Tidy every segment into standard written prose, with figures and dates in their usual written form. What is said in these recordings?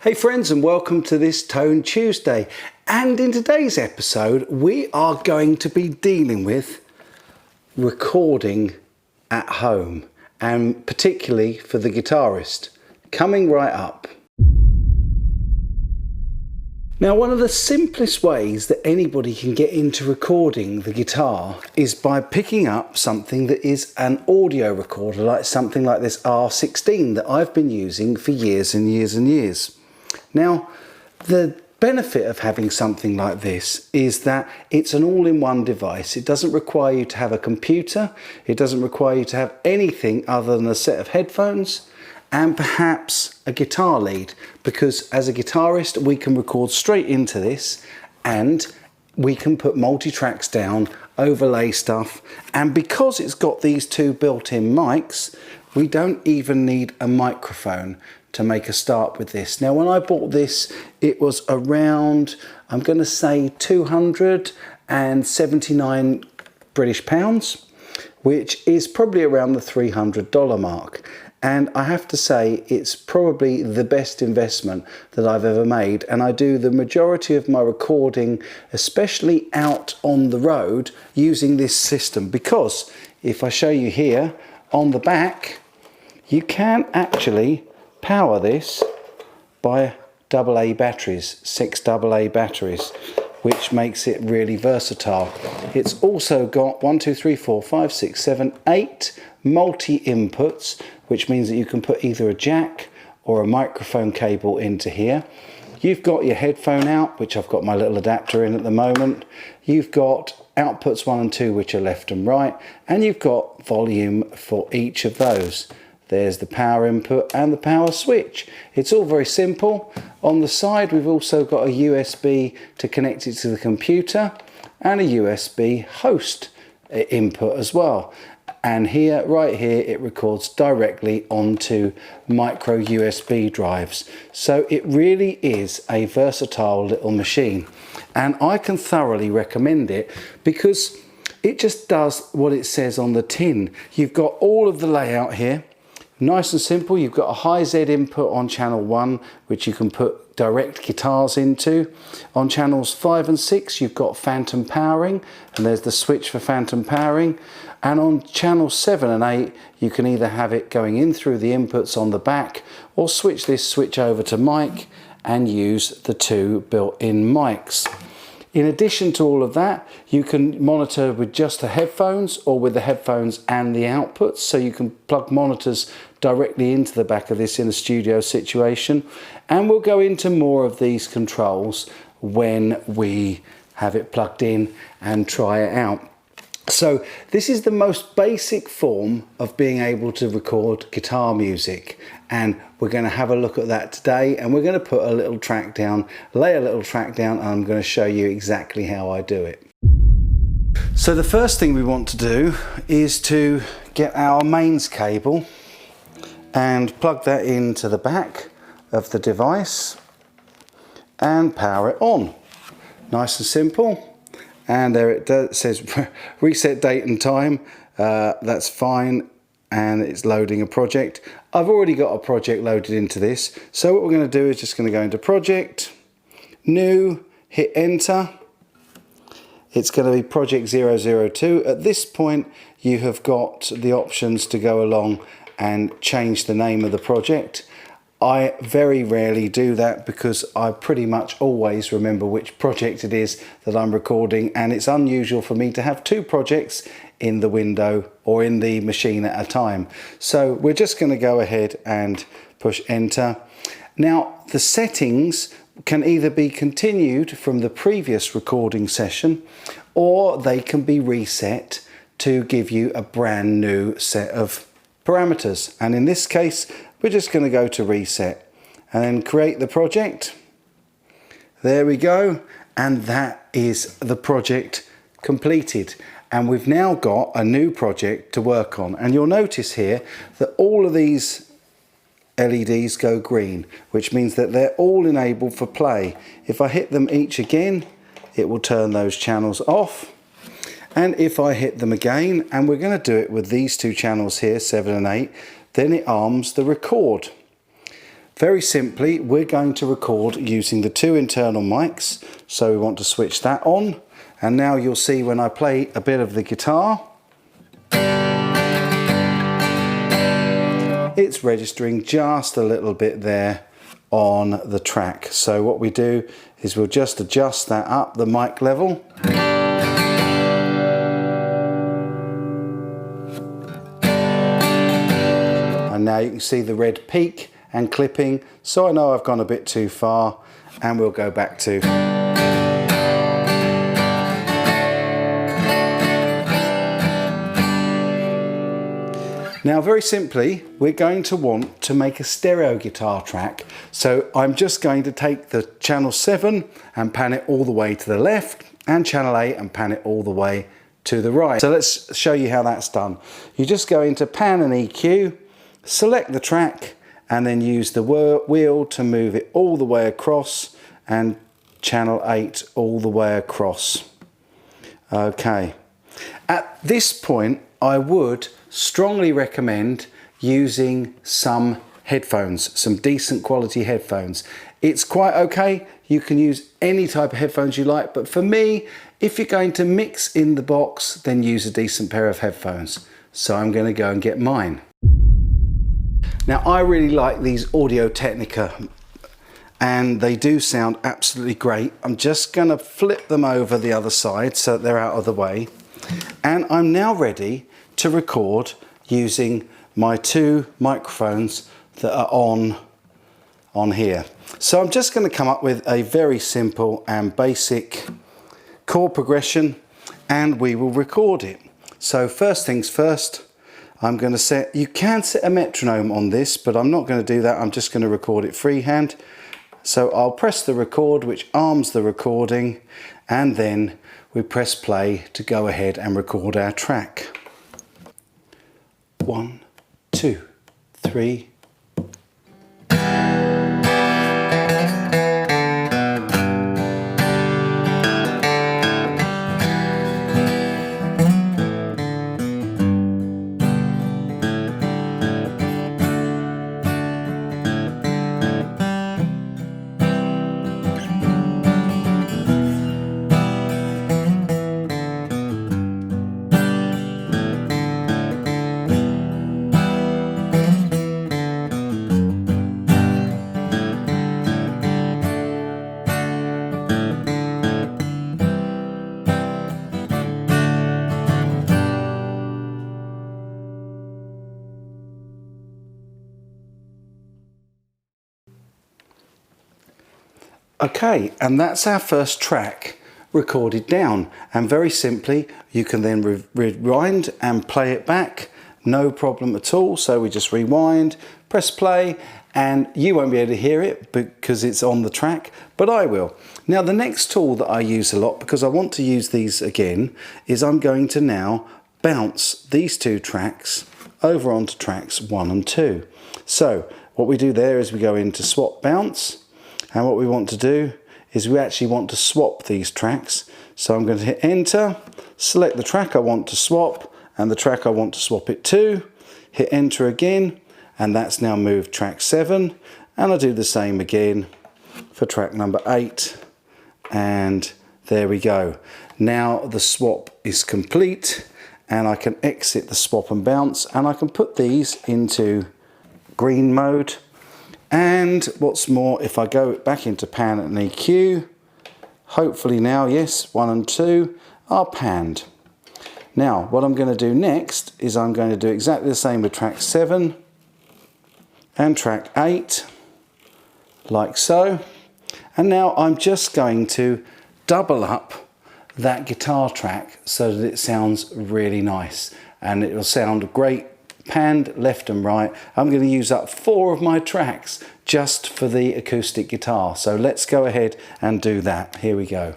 Hey friends, and welcome to this Tone Tuesday. And in today's episode we are going to be dealing with recording at home, and particularly for the guitarist. Coming right up. Now, one of the simplest ways that anybody can get into recording the guitar is by picking up something that is an audio recorder, like something like this R16 that I've been using for years and years and years. Now, the benefit of having something like this is that it's an all-in-one device. It doesn't require you to have a computer. It doesn't require you to have anything other than a set of headphones and perhaps a guitar lead, because as a guitarist we can record straight into this and we can put multi-tracks down, overlay stuff, and because it's got these two built-in mics, we don't even need a microphone to make a start with this. Now, when I bought this, it was around, I'm going to say 279 British pounds, which is probably around the $300 mark. And I have to say, it's probably the best investment that I've ever made. And I do the majority of my recording, especially out on the road, using this system. Because if I show you here, on the back, you can actually power this by AA batteries, 6 AA batteries, which makes it really versatile. It's also got 8 multi-inputs, which means that you can put either a jack or a microphone cable into here. You've got your headphone out, which I've got my little adapter in at the moment. You've got outputs 1 and 2, which are left and right, and you've got volume for each of those. There's the power input and the power switch. It's all very simple. On the side, we've also got a USB to connect it to the computer and a USB host input as well. And here, right here, it records directly onto micro USB drives. So it really is a versatile little machine. And I can thoroughly recommend it because it just does what it says on the tin. You've got all of the layout here. Nice and simple. You've got a high Z input on channel 1, which you can put direct guitars into. On channels 5 and 6, you've got phantom powering, and there's the switch for phantom powering. And on channel 7 and 8, you can either have it going in through the inputs on the back, or switch this switch over to mic and use the two built-in mics. In addition to all of that, you can monitor with just the headphones or with the headphones and the outputs. So you can plug monitors directly into the back of this in a studio situation. And we'll go into more of these controls when we have it plugged in and try it out. So this is the most basic form of being able to record guitar music, and we're going to have a look at that today, and we're going to put a little track down, lay a little track down, and I'm going to show you exactly how I do it. So the first thing we want to do is to get our mains cable and plug that into the back of the device and power it on. Nice and simple. And there it does, it says reset date and time. That's fine, and it's loading a project. I've already got a project loaded into this, so what we're going to do is just going to go into project, new, hit enter. It's going to be project 002. At this point you have got the options to go along and change the name of the project. I very rarely do that because I pretty much always remember which project it is that I'm recording, and it's unusual for me to have two projects in the window or in the machine at a time. So we're just going to go ahead and push enter. Now, the settings can either be continued from the previous recording session, or they can be reset to give you a brand new set of parameters. And in this case, we're just going to go to reset and then create the project. There we go, and that is the project completed, and we've now got a new project to work on. And you'll notice here that all of these LEDs go green, which means that they're all enabled for play. If I hit them each again, it will turn those channels off. And if I hit them again, and we're going to do it with these two channels here, 7 and 8, then it arms the record. Very simply, we're going to record using the two internal mics. So we want to switch that on. And now you'll see when I play a bit of the guitar, it's registering just a little bit there on the track. So what we do is we'll just adjust that up, the mic level. And now you can see the red peak and clipping, so I know I've gone a bit too far, and we'll go back to. Now very simply, we're going to want to make a stereo guitar track. So I'm just going to take the channel 7 and pan it all the way to the left, and channel 8 and pan it all the way to the right. So let's show you how that's done. You just go into pan and EQ, select the track, and then use the wheel to move it all the way across, and channel 8 all the way across. Okay. At this point, I would strongly recommend using some headphones, some decent quality headphones. It's quite okay, you can use any type of headphones you like, but for me, if you're going to mix in the box, then use a decent pair of headphones. So I'm going to go and get mine. Now I really like these Audio-Technica, and they do sound absolutely great. I'm just going to flip them over the other side so they're out of the way, and I'm now ready to record using my two microphones that are on here. So I'm just going to come up with a very simple and basic chord progression, and we will record it. So first things first, I'm going to set, you can set a metronome on this, but I'm not going to do that. I'm just going to record it freehand. So I'll press the record, which arms the recording, and then we press play to go ahead and record our track. 1, 2, 3. Okay, and that's our first track recorded down, and very simply you can then rewind and play it back, no problem at all. So we just rewind, press play, and you won't be able to hear it because it's on the track, but I will. Now the next tool that I use a lot, because I want to use these again, is I'm going to now bounce these two tracks over onto tracks 1 and 2. So what we do there is we go into swap bounce, and what we want to do is we actually want to swap these tracks. So I'm going to hit enter, select the track I want to swap and the track I want to swap it to, hit enter again, and that's now moved track 7, and I do the same again for track number 8, and there we go. Now the swap is complete, and I can exit the swap and bounce, and I can put these into green mode. And what's more, if I go back into pan and EQ, hopefully now, yes, 1 and 2 are panned. Now, what I'm going to do next is I'm going to do exactly the same with track 7 and track 8, like so. And now I'm just going to double up that guitar track so that it sounds really nice, and it will sound great panned left and right. I'm going to use up 4 of my tracks just for the acoustic guitar. So let's go ahead and do that. Here we go.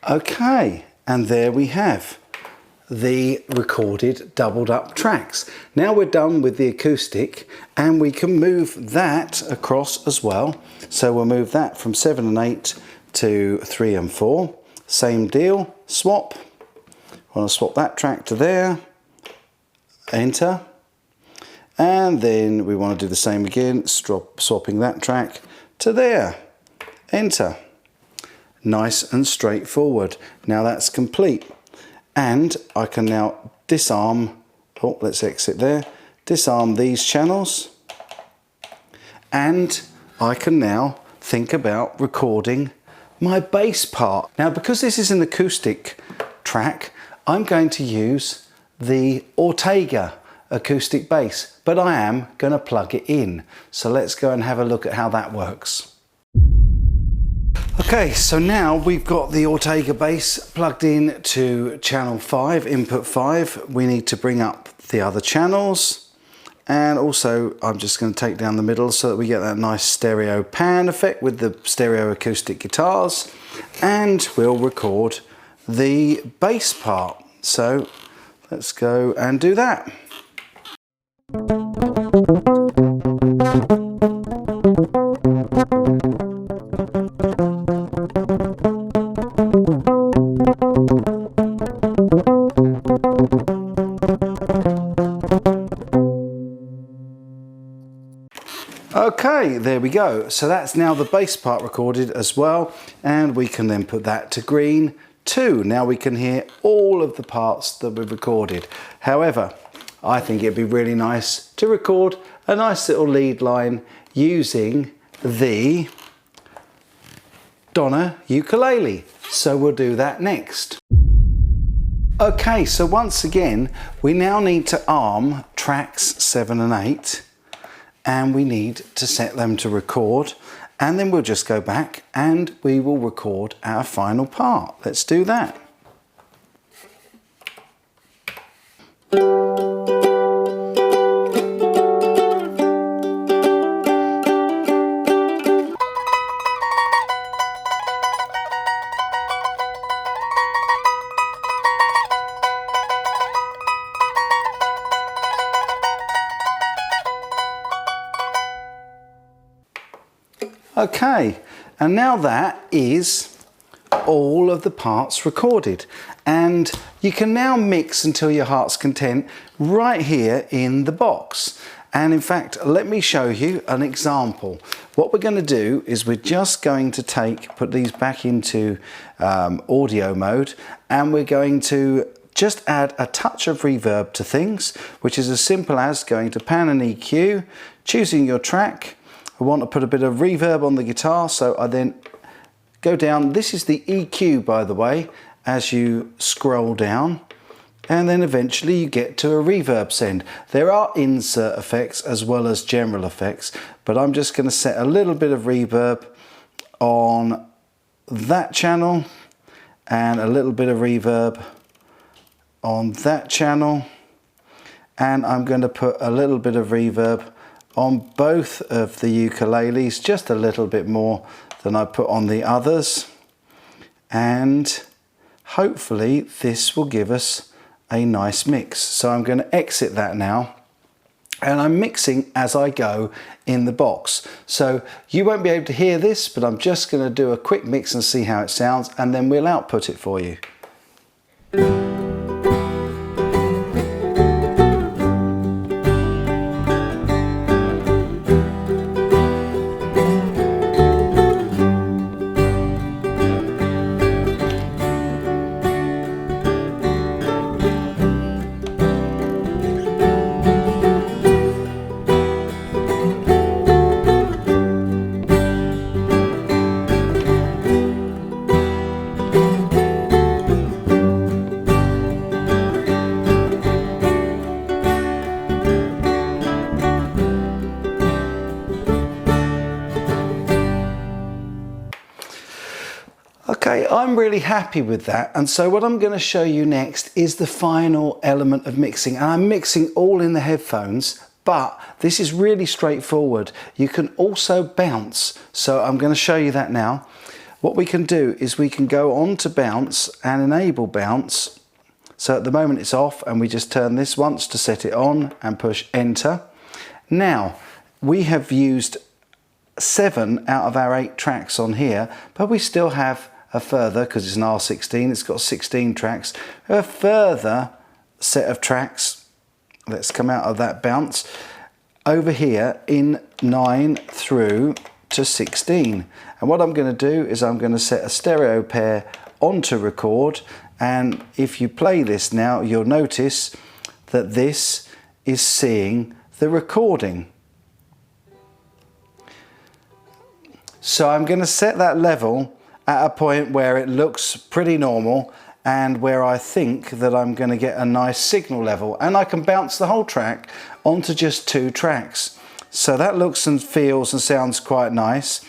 Okay, and there we have the recorded doubled up tracks. Now we're done with the acoustic, and we can move that across as well. So we'll move that from 7 and 8 to 3 and 4. Same deal, swap. I want to swap that track to there, enter. And then we want to do the same again, swapping that track to there, enter. Nice and straightforward. Now that's complete. And I can now disarm, oh, let's exit there, disarm these channels. And I can now think about recording my bass part. Now, because this is an acoustic track, I'm going to use the Ortega acoustic bass, but I am going to plug it in. So let's go and have a look at how that works. Okay, so now we've got the Ortega bass plugged in to channel 5, input 5. We need to bring up the other channels, and also I'm just going to take down the middle so that we get that nice stereo pan effect with the stereo acoustic guitars, and we'll record the bass part. So let's go and do that. Okay, there we go. So that's now the bass part recorded as well, and we can then put that to green too. Now we can hear all of the parts that we've recorded. However, I think it'd be really nice to record a nice little lead line using the Donna ukulele. So we'll do that next. Okay, so once again, we now need to arm tracks 7 and 8. And we need to set them to record, and then we'll just go back and we will record our final part. Let's do that. Okay, and now that is all of the parts recorded, and you can now mix until your heart's content right here in the box. And in fact, let me show you an example. What we're going to do is we're just going to put these back into audio mode, and we're going to just add a touch of reverb to things, which is as simple as going to pan and EQ, choosing your track. I want to put a bit of reverb on the guitar, so I then go down. This is the EQ, by the way, as you scroll down, and then eventually you get to a reverb send. There are insert effects as well as general effects, but I'm just going to set a little bit of reverb on that channel and a little bit of reverb on that channel, and I'm going to put a little bit of reverb on both of the ukuleles, just a little bit more than I put on the others, and hopefully this will give us a nice mix. So I'm going to exit that now, and I'm mixing as I go in the box. So you won't be able to hear this, but I'm just going to do a quick mix and see how it sounds, and then we'll output it for you. Okay, I'm really happy with that, and so what I'm going to show you next is the final element of mixing, and I'm mixing all in the headphones, but this is really straightforward. You can also bounce, so I'm going to show you that now. what we can do is we can go on to bounce and enable bounce. So at the moment it's off, and we just turn this once to set it on and push enter. Now we have used 7 out of our 8 tracks on here, but we still have a further, because it's an R16, it's got 16 tracks, a further set of tracks. Let's come out of that bounce over here in 9 through to 16. And what I'm going to do is I'm going to set a stereo pair onto record, and if you play this now, you'll notice that this is seeing the recording. So I'm going to set that level at a point where it looks pretty normal and where I think that I'm going to get a nice signal level, and I can bounce the whole track onto just 2 tracks. So that looks and feels and sounds quite nice.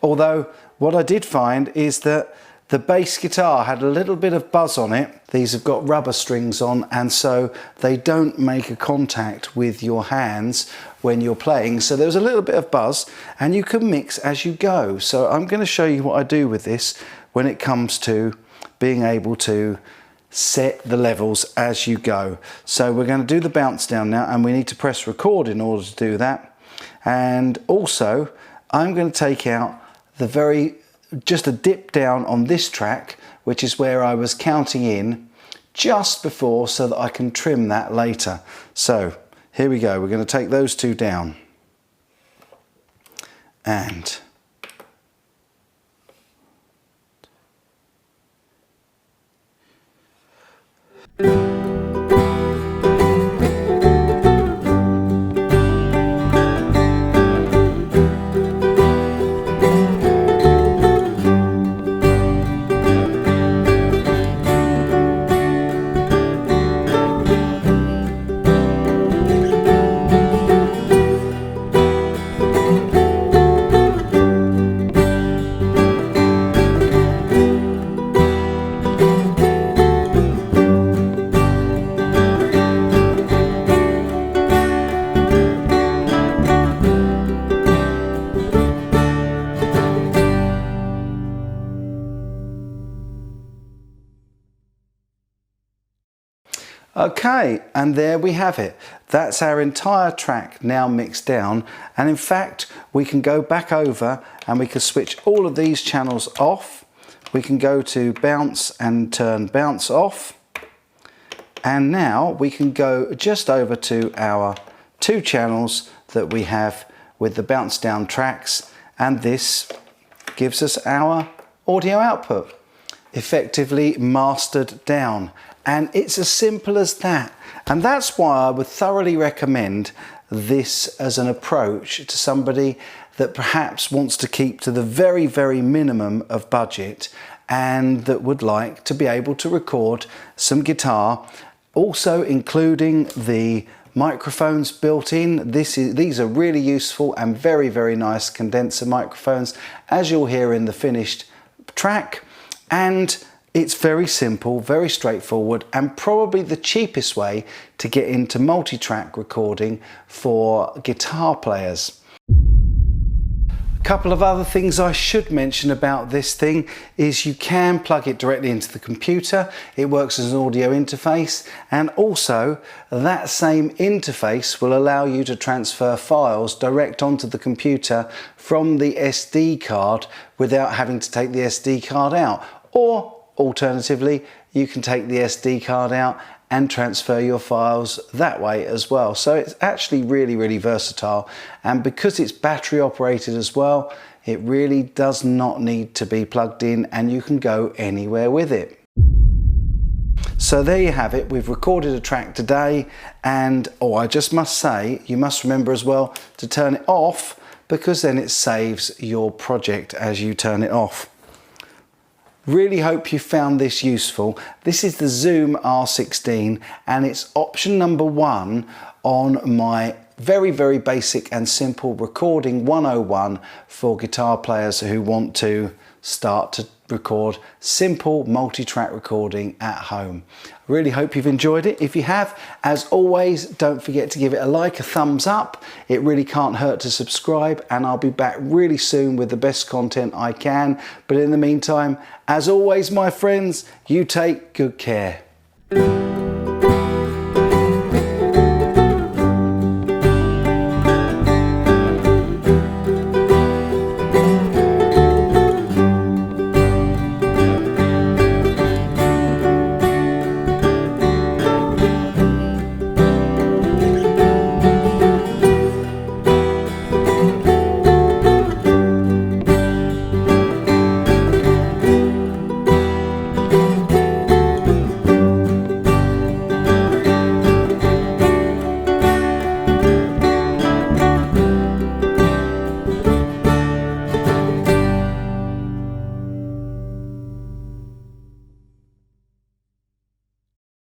Although what I did find is that the bass guitar had a little bit of buzz on it. These have got rubber strings on, and so they don't make a contact with your hands when you're playing. So there was a little bit of buzz, and you can mix as you go. So I'm going to show you what I do with this when it comes to being able to set the levels as you go. So we're going to do the bounce down now, and we need to press record in order to do that. And also I'm going to take out just a dip down on this track, which is where I was counting in just before, so that I can trim that later. So here we go, we're going to take those 2 down, and okay, and there we have it. That's our entire track now mixed down, and in fact we can go back over and we can switch all of these channels off. We can go to bounce and turn bounce off, and now we can go just over to our 2 channels that we have with the bounce down tracks, and this gives us our audio output, effectively mastered down. And it's as simple as that. And that's why I would thoroughly recommend this as an approach to somebody that perhaps wants to keep to the very, very minimum of budget, and that would like to be able to record some guitar, also including the microphones built in. These are really useful and very, very nice condenser microphones, as you'll hear in the finished track. And it's very simple, very straightforward, and probably the cheapest way to get into multi-track recording for guitar players. A couple of other things I should mention about this thing is you can plug it directly into the computer. It works as an audio interface, and also that same interface will allow you to transfer files direct onto the computer from the SD card without having to take the SD card out. Or alternatively, you can take the SD card out and transfer your files that way as well. So it's actually really, really versatile, and because it's battery operated as well, it really does not need to be plugged in, and you can go anywhere with it. So there you have it. We've recorded a track today, and I just must say, you must remember as well to turn it off, because then it saves your project as you turn it off. Really hope you found this useful. This is the Zoom R16, and it's option number 1 on my very, very basic and simple recording 101 for guitar players who want to start to record simple multi-track recording at home. I really hope you've enjoyed it. If you have, as always, don't forget to give it a like, a thumbs up. It really can't hurt to subscribe, and I'll be back really soon with the best content I can. But in the meantime, as always, my friends, you take good care.